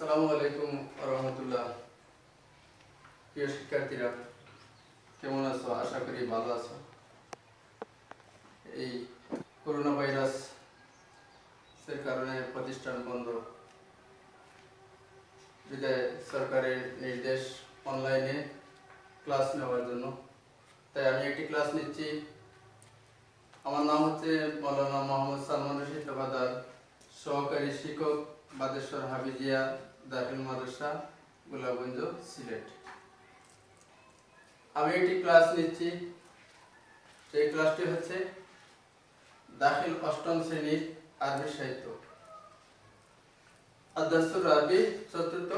আসসালামু আলাইকুম রহমতুল্লাহ। প্রিয় শিক্ষার্থীরা, কেমন আছো? আশা করি ভালো আছো। এই করোনা ভাইরাসের কারণে প্রতিষ্ঠান বন্ধ, বিদায় সরকারের নির্দেশ অনলাইনে ক্লাস নেওয়ার জন্য। তাই আমি একটি ক্লাস নিচ্ছি। আমার নাম হচ্ছে মৌলানা মোহাম্মদ সালমান রশিদ লবাদার, সহকারী শিক্ষক, বাদেশ্বর হাফিজিয়া দাখিল মাদ্রাসা, গোলাপগঞ্জ, সিলেট। আমি একটি ক্লাস নিচ্ছি। সেই ক্লাসটি হচ্ছে দাখিল অষ্টম শ্রেণীর আরবি সাহিত্য, আদ-দারসুর আরবি, চতুর্থ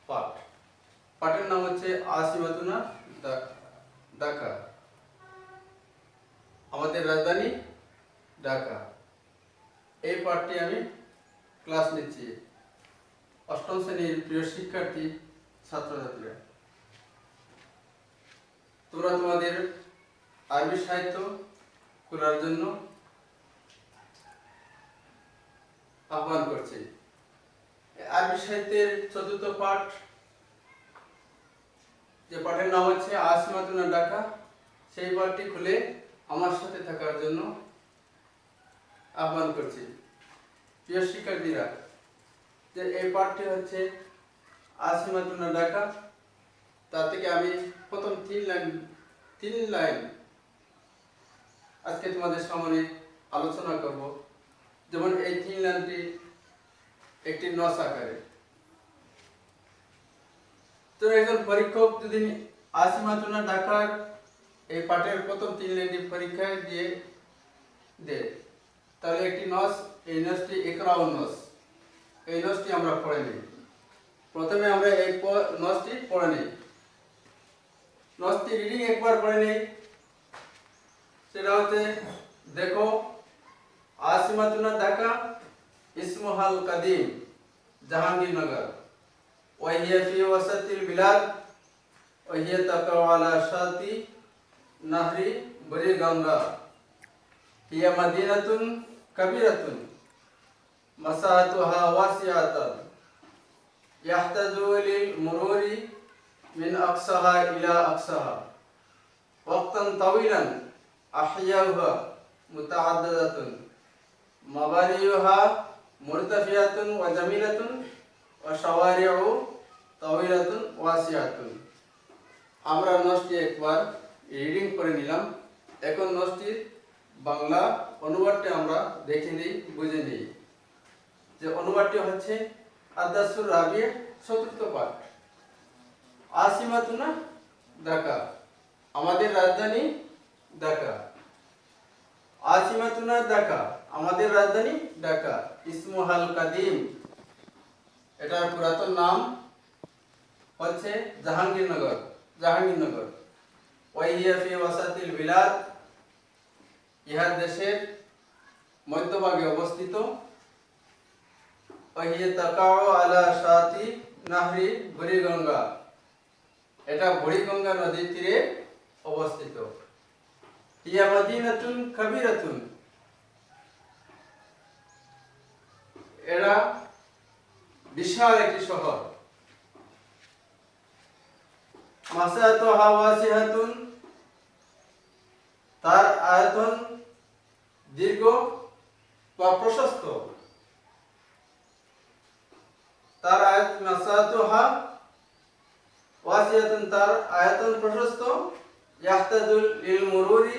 পাঠ। পাঠের নাম হচ্ছে আসিমাতুনা ঢাকা, আমাদের রাজধানী ঢাকা। এই পাঠটি আমি ক্লাস নিচ্ছি। অষ্টম শ্রেণীর প্রিয় শিক্ষার্থী, ছাত্রছাত্রীরা, তোমরা তোমাদের আরবি সাহিত্য খোলার জন্য আহ্বান করছি। আরবি সাহিত্যের চতুর্থ পাঠ, যে পাঠের নাম হচ্ছে আসিমাতুনা ঢাকা, সেই পাঠটি খুলে আমার সাথে থাকার জন্য আহ্বান করছি। প্রিয় শিক্ষার্থীরা, যে এই পাঠটি হচ্ছে আসিমাতুনা ঢাকা, তার থেকে আমি প্রথম তিন লাইন আজকে তোমাদের সামনে আলোচনা করব। যেমন এই তিন লাইনটি একটি নস আকারে। তো একজন পরীক্ষক যদি আসিমাতুনা ঢাকার এই পাঠের প্রথম তিন লাইনটি পরীক্ষায় দিয়ে দেয়, তাহলে একটি নস, এই নসটি ইকরাউন নস, এই নসটি আমরা পড়ে নিই। প্রথমে আমরা এই নসটি পড়ে নিই। নসটি রিডিং একবার পড়ে নেই। সেটা হচ্ছে, দেখো, আসিমাতুনা ঢাকা ইসমুহাল কাদিম জাহাঙ্গীরনগর, ওয়াহিয়া ফি ওয়াসাতিল বিলাদ, ওয়াহিয়া তাকাউ আলা শাতি নাহরি বুড়িগঙ্গা, হিয়া মাদিনাতুন কাবীরাতুন মাসাহাতুহা ওয়াসিআতান ইয়াহতাজু লিল মুরুরি মিন আকসাহা ইলা আকসাহা ওয়াক্তান তাওয়িলান আহইয়াউহা মুতাআদ্দাদাতুন মাবানিয়ুহা মুরতাফিয়াতুন ওয়া জামিলাতুন ওয়া শাওয়ারিউ তাওয়িলাতুন ওয়াসিআতুন। আমরা নসটি একবার রিডিং করে নিলাম। এখন নসটির বাংলা অনুবাদটি আমরা দেখে নিই, বুঝে নিই। যে অনুবাদটি হচ্ছে, আদ-দারসুর আরবি চতুর্থ পাঠ, আসিমাতুনা ঢাকা, আমাদের রাজধানী ঢাকা। আসিমাতুনা ঢাকা, আমাদের রাজধানী ঢাকা। ইসমুহাল কাদিম, এটার পুরাতন নাম হচ্ছে জাহাঙ্গীরনগর, জাহাঙ্গীরনগর। ওয়াহিয়া ফি ওয়াসাতিল বিলাদ, ইহা দেশের মধ্যভাগে অবস্থিত। ওয়াহিয়া তাকাউ আলা শাতি নাহরি বুড়িগঙ্গা, এটা বুড়িগঙ্গা নদীর তীরে অবস্থিত। হিয়া মাদিনাতুন কাবীরাতুন, এরা বিশাল একটি শহর। মাসাতুহা ওয়াসিআতুন, তার আয়তন দীর্ঘ বা প্রশস্ত। তার মাসাতুহা ওয়াসিআতুন, তার আয়তন প্রশস্ত। ইয়াহতাজু লিল মুরুরি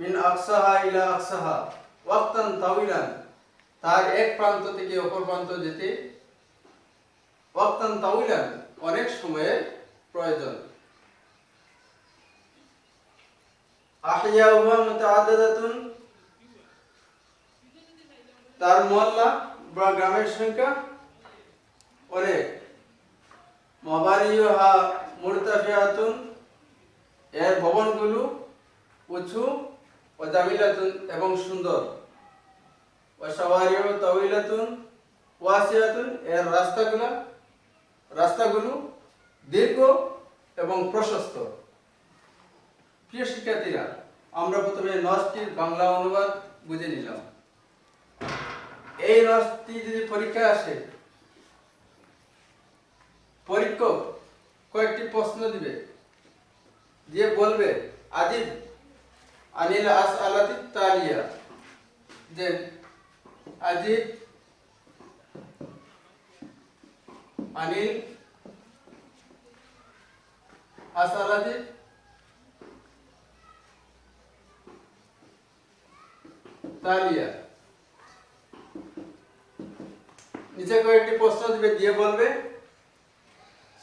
মিন আকসাহা ইলা আকসাহা ওয়াক্তান তাওয়িলান, তার এক প্রান্ত থেকে অপর প্রান্ত যেতে ওয়াক্তান তাওয়িলান, অনেক সময়ের প্রয়োজন। আহইয়াউহা মুতাআদ্দাদাতুন, তার মহল্লা বা গ্রামের সংখ্যা অনেক। মাবানিয়ুহা মুরতাফিআতুন, এর ভবনগুলো উঁচু। ওয়া জামিলাতুন, এবং সুন্দর। ওয়া শাওয়ারিউ তাওয়িলাতুন ওয়াসিআতুন, এর রাস্তাগুলো দীর্ঘ এবং প্রশস্ত। প্রিয় শিক্ষার্থীরা, আমরা প্রথমে নসটির বাংলা অনুবাদ বুঝে নিলাম। এই নসটি যদি পরীক্ষা আসে, পরীক্ষক কয়েকটি প্রশ্ন দিবে, দিয়ে বলবে আজিব আনিল আসআলাতি তালিয়া, যে আজিব আনিল আসআলাতি তালিয়া। নিচে কয়েকটি প্রশ্ন দিবে, দিয়ে বলবে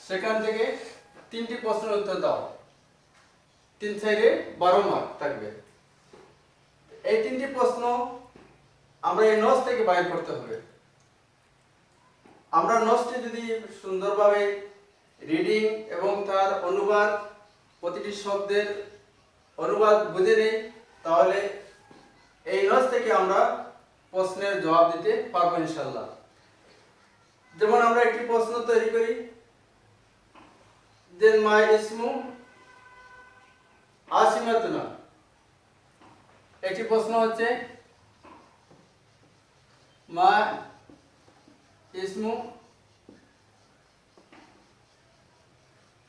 সেখান থেকে 3টি প্রশ্নের উত্তর দাও। 3 সাইডে 12 মার্ক থাকবে। এই 3টি প্রশ্ন আমরা এই নোটস থেকে বাইর করতে হবে। আমরা নোটসটি যদি সুন্দরভাবে রিডিং এবং তার অনুবাদ, প্রতিটি শব্দের অনুবাদ বুঝে নেই, তাহলে এই নোটস থেকে আমরা প্রশ্নের জবাব দিতে পারবো ইনশাআল্লাহ। যেমন আমরা একটি প্রশ্ন তৈরি করি, দেন মাই ইসমু আসিমাতুনা। একটি প্রশ্ন হচ্ছে মা ইসমু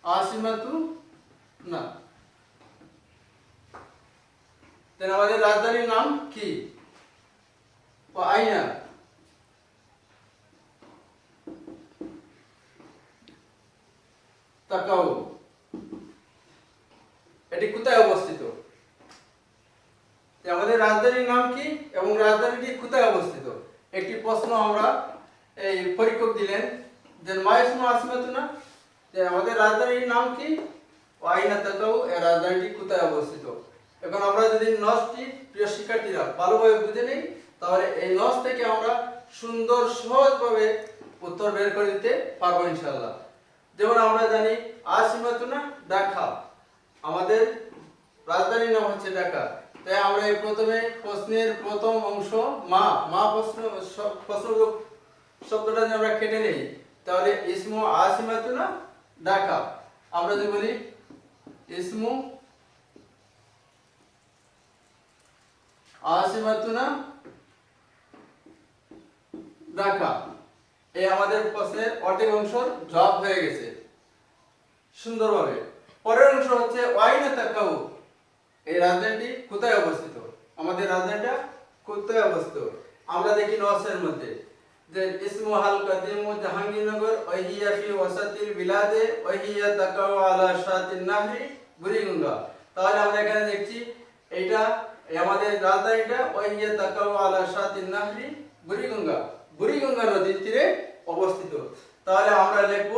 আসিমাতুনা, দেন আমাদের রাজধানীর নাম কি? আইনা তাকাও, এটি কোথায় অবস্থিত? আমাদের রাজধানীর নাম কি এবং রাজধানীটি কোথায় অবস্থিত? একটি প্রশ্ন আমরা এই পরীক্ষক দিলেন, যে মাইসমু আসিমাতুনা, যে আমাদের রাজধানীর নাম কি, আইনা তাকাও, এর রাজধানীটি কোথায় অবস্থিত। এখন আমরা যদি নোটসটি প্রিয় শিক্ষার্থীরা ভালোভাবে বুঝে নেই, তাহলে এই নোটস থেকে আমরা সুন্দর সহজভাবে উত্তর বের করে দিতে পারবো ইনশাআল্লাহ। যেমন আমরা জানি আসিমাতুনা ঢাকা, আমাদের রাজধানীর নাম হচ্ছে ঢাকা। তাই আমরা এই প্রথমে প্রশ্নের প্রথম অংশ মা প্রশ্ন শব্দটা যদি আমরা কেটে নেই, তাহলে ইসমু আসিমাতুনা ঢাকা। আমরা যদি বলি ইসমু আসিমাতুনা ঢাকা, এই আমাদের প্রশ্নের অর্ধেক অংশের জবাব হয়ে গেছে সুন্দরভাবে। পরের অংশ হচ্ছে আইনা তাকাও, এই রাজধানীটি কোথায় অবস্থিত? আমাদের রাজধানীটা কোথায় অবস্থিত? আমরা দেখি নোটসের মধ্যে যে ইসমু হাল কাদিমু জাহাঙ্গীরনগর ওয়াহিয়া ফি ওয়াসাতিল বিলাদে ওয়াহিয়া তাকাও আলা শাতিন নাহরি বুড়িগঙ্গা। তাহলে আমরা এখানে দেখছি এইটা আমাদের রাজধানীটা ওয়াহিয়া তাকাও আলা শাতিন নাহরি বুড়িগঙ্গা, বুড়িগঙ্গা নদীর তীরে অবস্থিত। তাহলে আমরা লিখব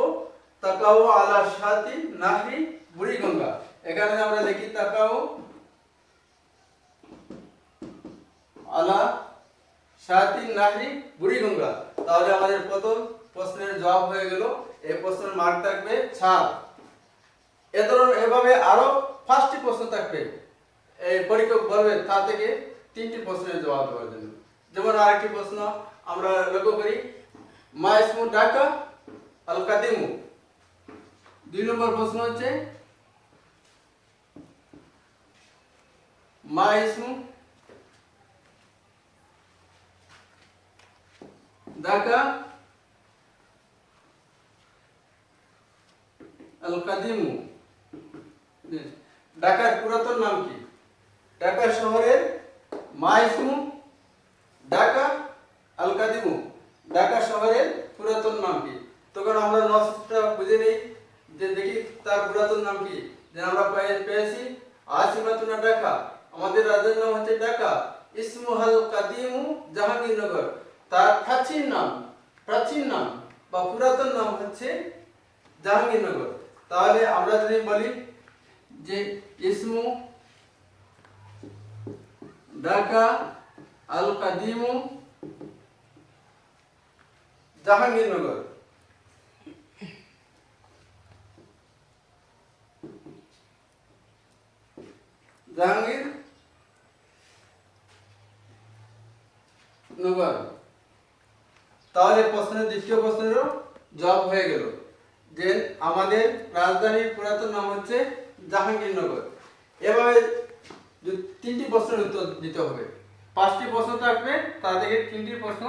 তাকাও আলা শাতিন নাহরি বুড়িগঙ্গা। এখানে আমরা লিখি তাকাও আলা শাতিন নাহরি বুড়িগঙ্গা। তাহলে আমাদের প্রথম প্রশ্নের জবাব হয়ে গেল। এই প্রশ্নের মার্ক থাকবে 4। এভাবে আরো 5টি প্রশ্ন থাকবে, এই পরীক্ষক বলবে তা থেকে 3টি প্রশ্নের জবাব দেওয়ার জন্য। যেমন আরেকটি প্রশ্ন আমরা লক্ষ্য করি, মা ইসমু ঢাকা আল কাদিমু। 2 নম্বর প্রশ্ন হচ্ছে মা ইসমু ঢাকা আল কাদিমু, ঢাকার পুরাতন নাম কি? ঢাকা শহরের মা ইসমু ঢাকা আল কাদিমু, ঢাকা শহরের পুরাতন নাম কি? তখন আমরা নোটসটা বুঝে নেই, যে দেখি তার পুরাতন নাম কি। যে আমরা পেয়েছি আসিমাতুনা ঢাকা, আমাদের রাজধানীর নাম হচ্ছে ঢাকা। ইসমু হাল কাদিমু জাহাঙ্গীরনগর, তার প্রাচীন নাম বা পুরাতন নাম হচ্ছে জাহাঙ্গীরনগর। তাহলে আমরা যদি বলি যে ইসমু ঢাকা আল কাদিমু জাহাঙ্গীরনগর, জাহাঙ্গীরনগর। তাহলে প্রশ্নের দ্বিতীয় প্রশ্নেরও জবাব হয়ে গেল, যে আমাদের রাজধানীর পুরাতন নাম হচ্ছে জাহাঙ্গীরনগর। এভাবে 3টি প্রশ্নের উত্তর দিতে হবে। 5টি প্রশ্ন থাকবে, তা থেকে 3টি প্রশ্ন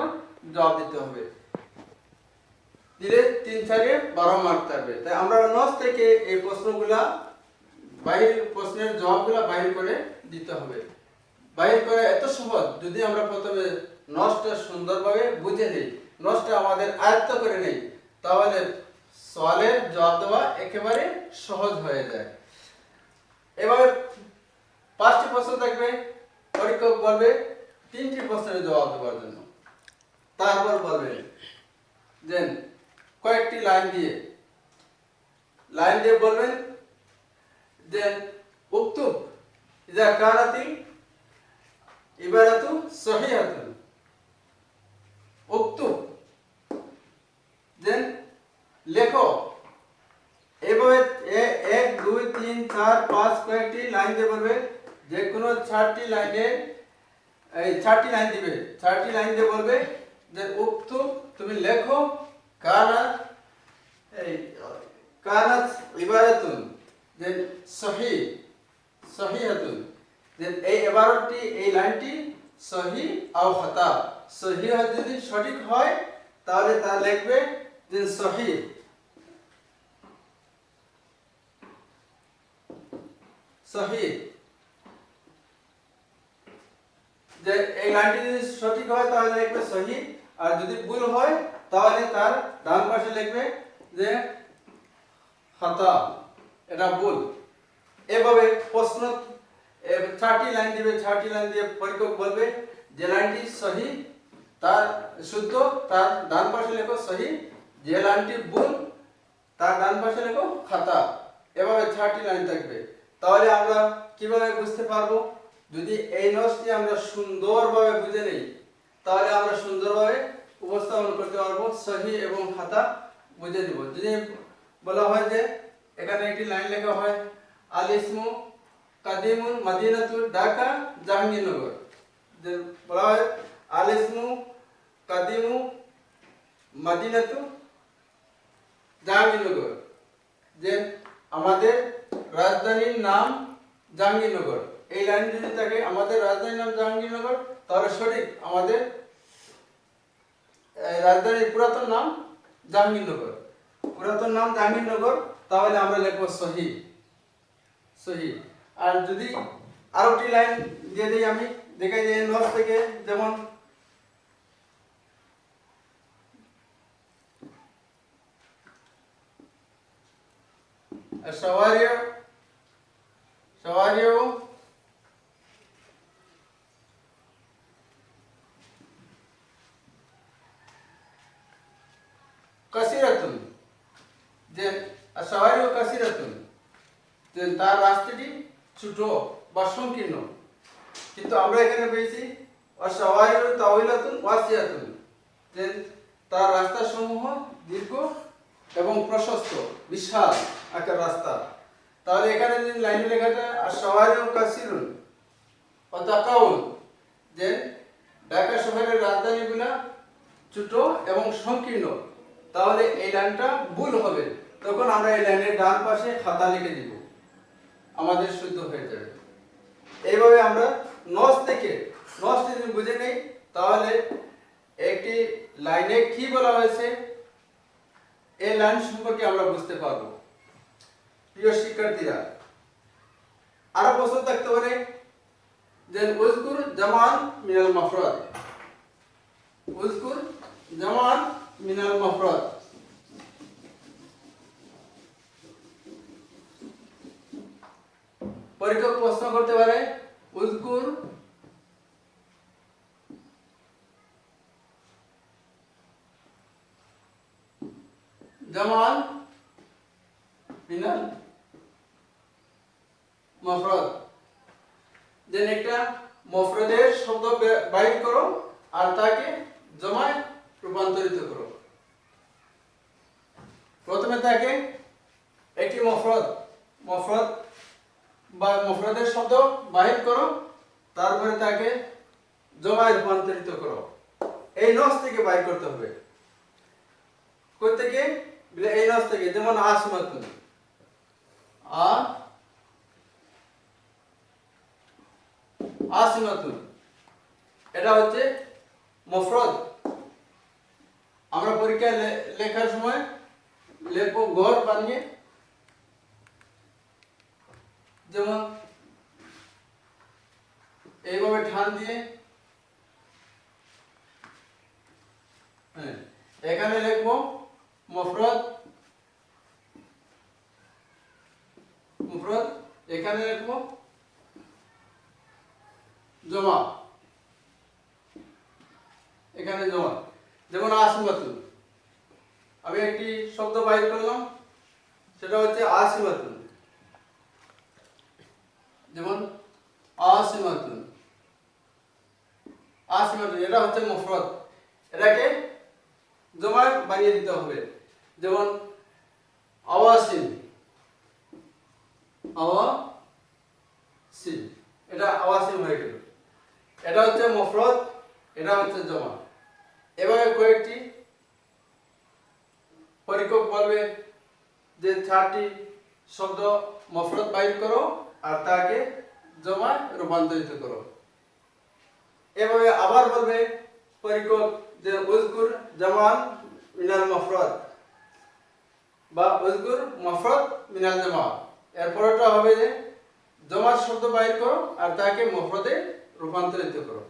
জবাব দিতে হবে। দিলে 3 4 12 মার্ক থাকবে। তাই আমরা নস থেকে এই প্রশ্নগুলা প্রশ্নের জবাবগুলা বাহির করে দিতে হবে। বাহির করে এত সহজ, যদি আমরা প্রথমে নসটা সুন্দরভাবে বুঝে নিই, নসটা আমাদের আয়ত্ত করে নেই, তাহলে সওয়ালের জবাব দেওয়া একেবারে সহজ হয়ে যায়। এভাবে 5টি প্রশ্ন থাকবে, পরীক্ষক বলবে 3টি প্রশ্নের জবাব দেওয়ার জন্য। তারপর বলবে যে কয়েকটি লাইন দিয়ে বলবেন যে উক্তুব ইযা কানাতিল ইবারাতু সহিহাতুন। উক্তুব দেন লেখো। এভাবে 1 2 3 4 5 কয়েকটি লাইন দিয়ে বলবে, যে কোনো 4টি লাইনে এই 4টি লাইন দিবে, 4টি লাইন দিয়ে বলবে যে উক্তুব তুমি লেখো কানাত কানাত ইবারাতুন যে সহিহাতুন। যে এই ইবারতটি, এই লাইনটি সহি আও খাতা। সহি যদি সঠিক হয় তাহলে তা লিখবে যে সহি, যে এই লাইনটি যদি সঠিক হয় তাহলে লিখবে সহি, আর যদি ভুল হয় তাহলে তার ডান পাশে লিখবে যে খাতা, এটা ভুল। এভাবে প্রশ্ন 4টি লাইন দিবে, 4টি লাইন দিয়ে পরীক্ষক বলবে যে লাইনটি সহি তার শুদ্ধ তার ডান পাশে লেখো সহি, যে লাইনটি ভুল তার ডান পাশে লেখো খাতা। এভাবে 4টি লাইন থাকবে। তাহলে আমরা কিভাবে বুঝতে পারবো? যদি এই নসটি আমরা সুন্দরভাবে বুঝে নেই তাহলে আমরা সুন্দরভাবে উপস্থাপন করতে পারবো, সহি এবং খাতা বুঝে দিব। যদি বলা হয় যে এখানে একটি লাইন লেখা হয় আল ইসমু কাদিমুন মদিনাতুল ঢাকা জাহাঙ্গীরনগর, যে বলা হয় আল ইসমু কাদিমু মদিনাতু জাহাঙ্গীরনগর, যে আমাদের রাজধানীর নাম জাহাঙ্গীরনগর। এই লাইন যদি থাকে আমাদের রাজধানীর নাম জাহাঙ্গীরনগর, তাহলে সঠিক আমাদের রাজধানীর পুরাতন নাম জাহাঙ্গীরনগর, পুরাতন নাম জাহাঙ্গীরনগর, তাহলে আমরা লিখবো সহি। আর যদি আরেকটি লাইন দিয়ে দিই, আমি দেখাই যে নস থেকে, যেমন الشوارع কাসিরাতুন, যে الشوارع কাসিরাতুন, যে তার রাস্তাটি ছোট বা সংকীর্ণ। কিন্তু আমরা এখানে পেয়েছি الشوارع طويلة واسعة, যে তার রাস্তা সমূহ দীর্ঘ এবং প্রশস্ত, বিশাল আকার রাস্তা। তাহলে এখানে যদি লাইনে লেখা যায় الشوارع কাসিরুন ওয়া তাকাউন, যে ঢাকা শহরের রাজধানীগুলা ছোট এবং সংকীর্ণ, তাহলে এই লাইনটা ভুল হবে। তখন আমরা এই লাইনের ডান পাশে খাতা লিখে দিব, আমাদের শুদ্ধ হয়ে যাবে। এইভাবে আমরা নস যদি বুঝে নেই তাহলে একটি লাইনে কি বলা হয়েছে এই লাইন সম্পর্কে আমরা বুঝতে পারবো। প্রিয় শিক্ষার্থীরা, আরো প্রশ্ন থাকতে পারে যে উযকুর জামান মিনাল মাফরাদ, উযকুর জামান মিনাল মাফরাদ। পরীক্ষক প্রশ্ন করতে পারে উযকুর জামান মিনাল মফরদ, যে একটা মফরদের শব্দ বাহির করো আর তাকে জমায় রূপান্তরিত করো। প্রথমে তাকে একটি মফরদ বা মফরদের শব্দ বাহির করো, তারপরে তাকে জমায় রূপান্তরিত করো। এই নস থেকে বাহির করতে হবে। কই থেকে? এই নস থেকে। যেমন আসমাতুন, আসমাতুন এটা হচ্ছে মফরদ, আমরা পরীক্ষায় লেখার সময় লিখবো ঘর বানিয়ে, যেমন এইভাবে ঠান দিয়ে, এখানে লিখবো মুফরদ, এখানে লিখবো জমা, এখানে জমা। যেমন আসিমাতুন, আমি একটি শব্দ বাইর করলাম, সেটা হচ্ছে আসিমাতুন। যেমন আসিমাতুন, আসিমাতুন এটা হচ্ছে মুফরদ, এটাকে জমা বানিয়ে দিতে হবে। যেমন আওয়াসিন, আওয়াসিন, এটা আওয়াসিন হয়ে গেল। এটা হচ্ছে মুফরদ, এটা হচ্ছে জমা। এভাবে কয়েকটি পরীক্ষক বলবে যে 4টি শব্দ মুফরদ বাইর করো আর তাকে জমা রূপান্তরিত করো। এভাবে আবার বলবে পরীক্ষক যে উযকুর জামান মিনাল মুফরদ বা উযকুর মুফরদ মিনাল জামা। এরপরটা হবে যে জমার শব্দ বাইর করো আর তাকে মুফরদে রূপান্তরিত করো।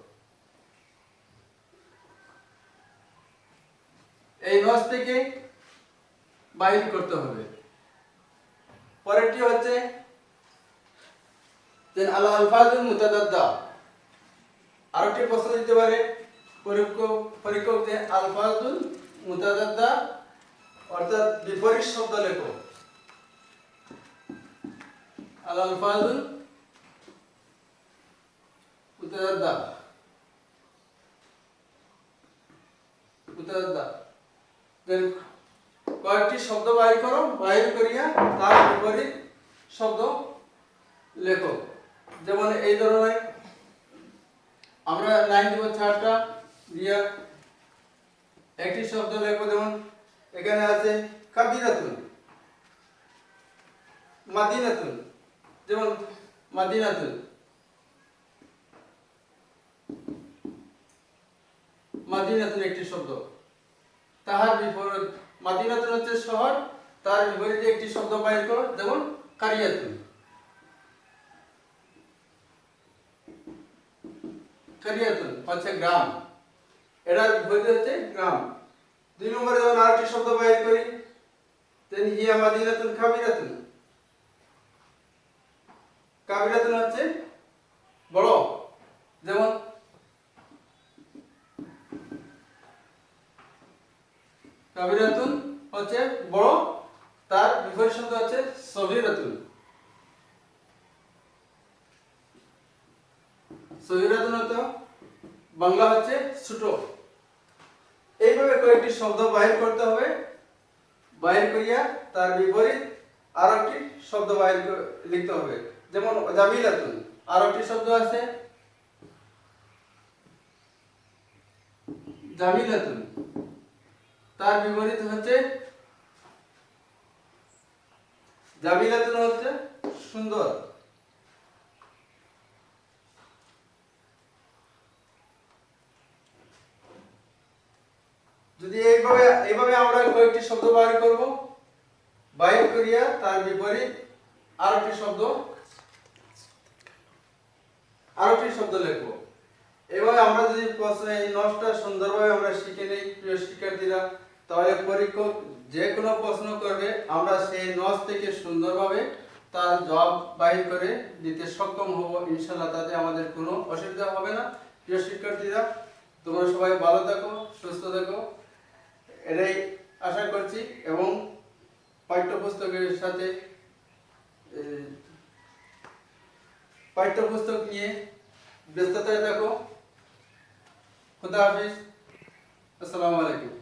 এই নস থেকে বাইর করতে হবে। পরেরটি হচ্ছে যে আল আলফাজুল মুতাদাদ্দা। আরেকটি প্রশ্ন দিতে পারে পরীক্ষক যে আলফাজুল মুতাদাদ্দা অর্থাৎ বিপরীত শব্দ লেখো। আল আলফাজুল মুতাদাদ্দা, কয়েকটি শব্দ বাইর করো, বাইর করিয়া তার বিপরীত শব্দ লেখো। যেমন এই ধরনের আমরা লাইন দেব 4টা দিয়া একটি শব্দ লেখো। যেমন এখানে আছে কাবিরাতুন, মাদিনাতুন। যেমন মাদিনাতুন, মাদিনাতুন একটি শব্দ, তাহার বিপরীত মাদিনাতুন হচ্ছে শহর, তার বিপরীতে একটি শব্দ বাইর করো। যেমন কারিয়াতুন, কারিয়াতুন হচ্ছে গ্রাম, এটার বিপরীত হচ্ছে গ্রাম। 2 নম্বরে যখন আরেকটি শব্দ বাইর করি, তেন হিয়া মাদিনাতুন কাবিরাতুন। কাবিরাতুন হচ্ছে বড়। যেমন কাবিরাতুন হচ্ছে বড়, তার বিপরীত শব্দ হচ্ছে সগীরাতুন। সগীরাতুন হচ্ছে বাংলা হচ্ছে ছোট। এইভাবে কয়েকটি শব্দ বাহির করতে হবে, বাহির করিয়া তার বিপরীত আর একটি শব্দ বাহির লিখতে হবে। যেমন জামিলাতুন, আর একটি শব্দ আছে জামিলাতুন, তার বিপরীত হচ্ছে জামিলাতুন হচ্ছে সুন্দর। যদি এইভাবে আমরা কয়েকটি শব্দ বাইর করব, বাইর করিয়া তার বিপরীত আরেকটি শব্দ লিখব। এভাবে আমরা যদি এই নসটা সুন্দরভাবে আমরা শিখে নেই প্রিয় শিক্ষার্থীরা, তাহলে পরীক্ষক যে কোনো প্রশ্ন করবে আমরা সেই নস থেকে সুন্দরভাবে তার জবাব বাইর করে দিতে সক্ষম হব ইনশাআল্লাহ। তাতে আমাদের কোনো অসুবিধা হবে না। প্রিয় শিক্ষার্থীরা, তোমরা সবাই ভালো থাকো, সুস্থ থাকো, এটাই আশা করছি। এবং পাঠ্যপুস্তকের সাথে পাঠ্যপুস্তক নিয়ে ব্যস্ততায় থাকো। খুদা হাফিজ, আসসালামু আলাইকুম।